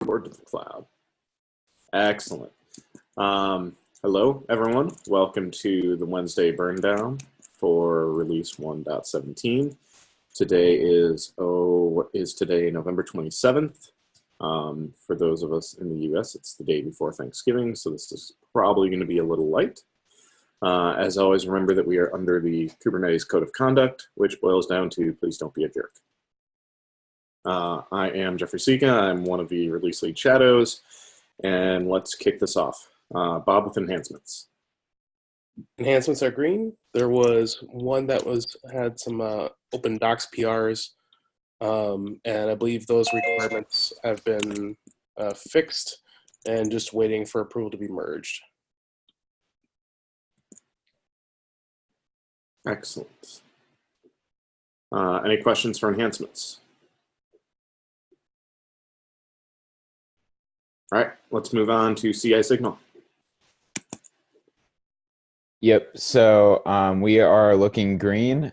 Record to the cloud. Excellent. Hello, everyone. Welcome to the Wednesday burn down for release 1.17. Today is, what is today, November 27th. For those of us in the US, it's the day before Thanksgiving, so this is probably going to be a little light. As always, remember that we are under the Kubernetes Code of Conduct, which boils down to please don't be a jerk. I am Jeffrey Sika. I'm one of the release lead shadows, and let's kick this off. Bob with enhancements. Enhancements are green. There was one that had some open docs PRs, and I believe those requirements have been fixed and just waiting for approval to be merged. Excellent. Any questions for enhancements? All right, let's move on to CI signal. Yep, so we are looking green.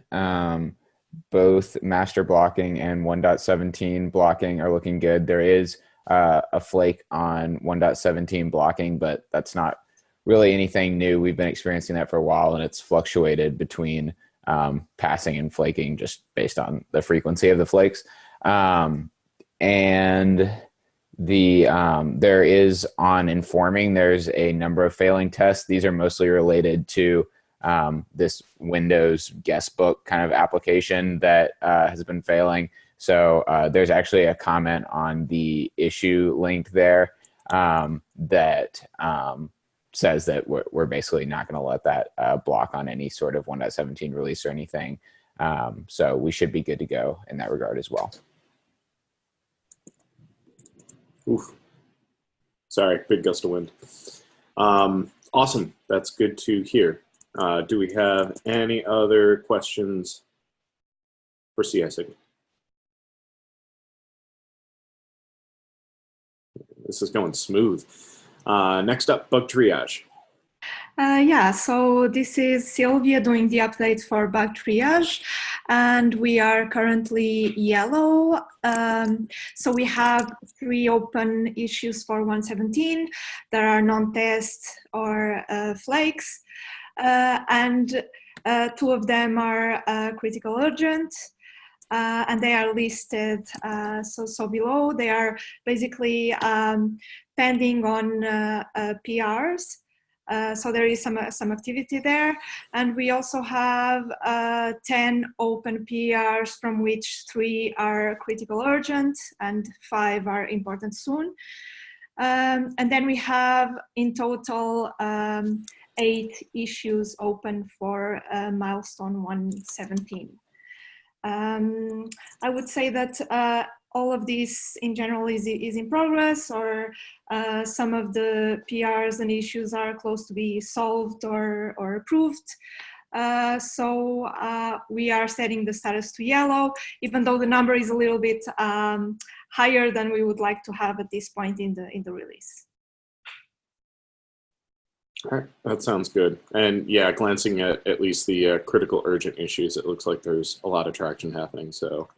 Both master blocking and 1.17 blocking are looking good. There is a flake on 1.17 blocking, but that's not really anything new. We've been experiencing that for a while, and it's fluctuated between passing and flaking just based on the frequency of the flakes. And there is on informing, there's a number of failing tests. These are mostly related to this Windows guestbook kind of application that has been failing. So there's actually a comment on the issue link there that says that we're basically not going to let that block on any sort of 1.17 release or anything. So we should be good to go in that regard as well. Oof. Sorry, big gust of wind. Awesome, that's good to hear. Do we have any other questions for CI signal? This is going smooth. Next up, bug triage. Yeah, so this is Sylvia doing the update for bug triage, and we are currently yellow. So we have 3 open issues for 1.17. There are non-test or flakes, and 2 of them are critical urgent, and they are listed so below. They are basically pending on PRs. So there is some activity there, and we also have 10 open PRs, from which 3 are critical urgent and 5 are important soon. And then we have in total 8 issues open for milestone 1.17. I would say that all of this in general is in progress, or some of the PRs and issues are close to be solved or approved. So we are setting the status to yellow, even though the number is a little bit higher than we would like to have at this point in the release. All right, that sounds good. And yeah, glancing at least the critical urgent issues, it looks like there's a lot of traction happening. So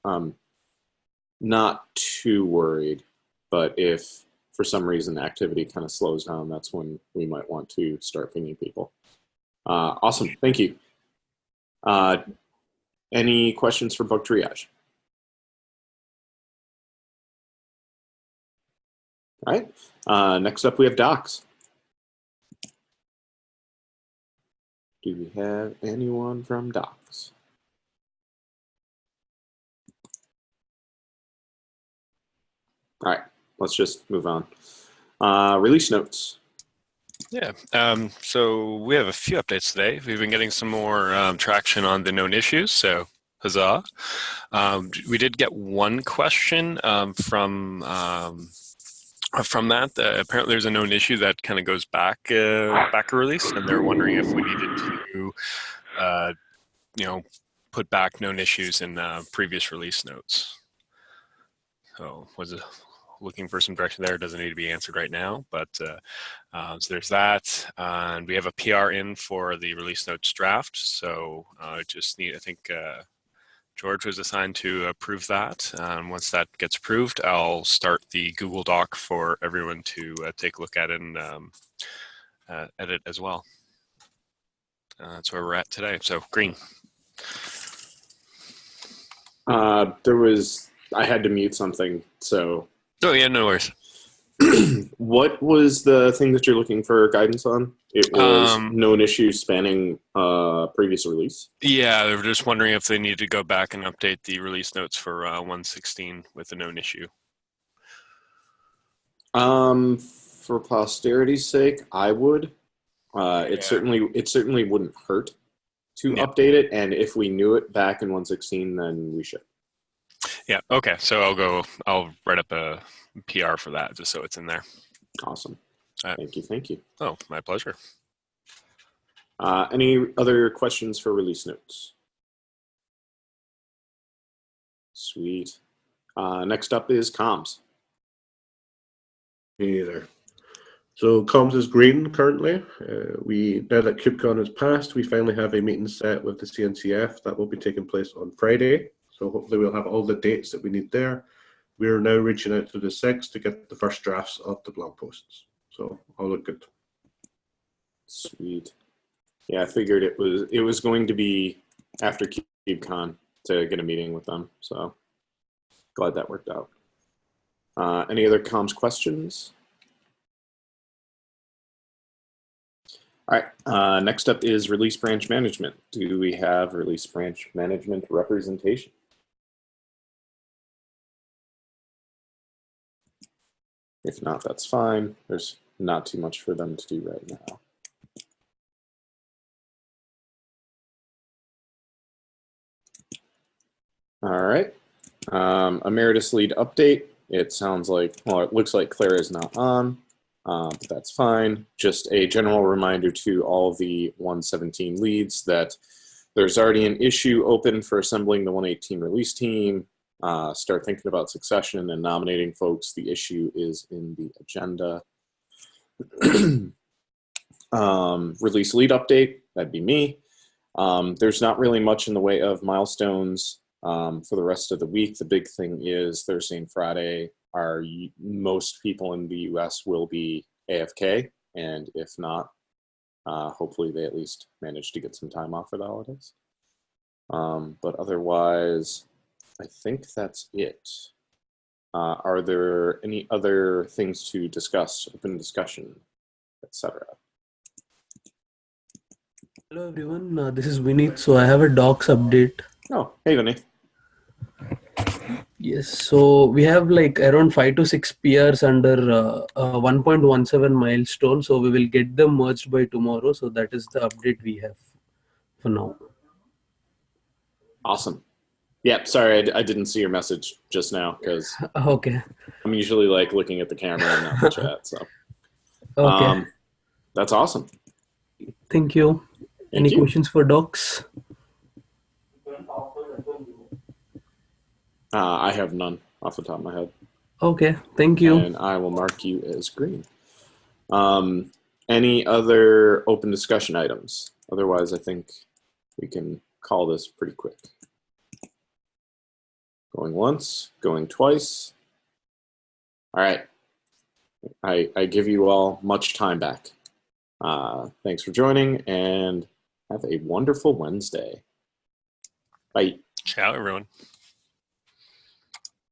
not too worried, but if for some reason activity kind of slows down, that's when we might want to start pinging people. Awesome, thank you. Any questions for bug triage? All right, next up we have docs. Do we have anyone from docs? All right, let's just move on. Release notes. Yeah, so we have a few updates today. We've been getting some more traction on the known issues, so huzzah. We did get one question from that. Apparently there's a known issue that kind of goes back a release, and they're wondering if we needed to put back known issues in previous release notes. So was it looking for some direction there? It doesn't need to be answered right now, but so there's that. And we have a PR in for the release notes draft. So just need, I think, George was assigned to approve that. Once that gets approved, I'll start the Google Doc for everyone to take a look at and edit as well. That's where we're at today. So green. I had to mute something, so. Oh yeah, no worries. What was the thing that you're looking for guidance on? It was known issues spanning previous release. Yeah, they were just wondering if they need to go back and update the release notes for 1.16 with a known issue. For posterity's sake, I would. It certainly wouldn't hurt to update it, and if we knew it back in 1.16, then we should. Yeah. Okay. So I'll write up a PR for that just so it's in there. Awesome. Thank you. Thank you. Oh, my pleasure. Any other questions for release notes? Sweet. Next up is comms. Hey there. So comms is green currently. Now that KubeCon has passed, we finally have a meeting set with the CNCF that will be taking place on Friday. So hopefully we'll have all the dates that we need there. We are now reaching out to the SECs to get the first drafts of the blog posts. So all look good. Sweet. Yeah, I figured it was going to be after KubeCon to get a meeting with them. So glad that worked out. Any other comms questions? All right, next up is release branch management. Do we have release branch management representation? If not, that's fine. There's not too much for them to do right now. All right, emeritus lead update. It sounds like, well, it looks like Claire is not on. But that's fine. Just a general reminder to all the 1.17 leads that there's already an issue open for assembling the 1.18 release team. Start thinking about succession and nominating folks. The issue is in the agenda. Release lead update, that'd be me. There's not really much in the way of milestones for the rest of the week. The big thing is Thursday and Friday. Most people in the US will be AFK, and if not, hopefully they at least manage to get some time off for the holidays. But otherwise, I think that's it. Are there any other things to discuss, open discussion, etc.? Hello everyone, this is Vineet. So I have a docs update. Oh, hey Vinny. Yes, so we have like around 5 to 6 PRs under 1.17 milestone. So we will get them merged by tomorrow. So that is the update we have for now. Awesome. Yeah, sorry, I didn't see your message just now because Okay. I'm usually like looking at the camera and not the chat. So Okay. That's awesome. Thank you. Any questions for docs? I have none off the top of my head. Okay, thank you. And I will mark you as green. Any other open discussion items? Otherwise, I think we can call this pretty quick. Going once, going twice. All right. I give you all much time back. Thanks for joining and have a wonderful Wednesday. Bye. Ciao, everyone.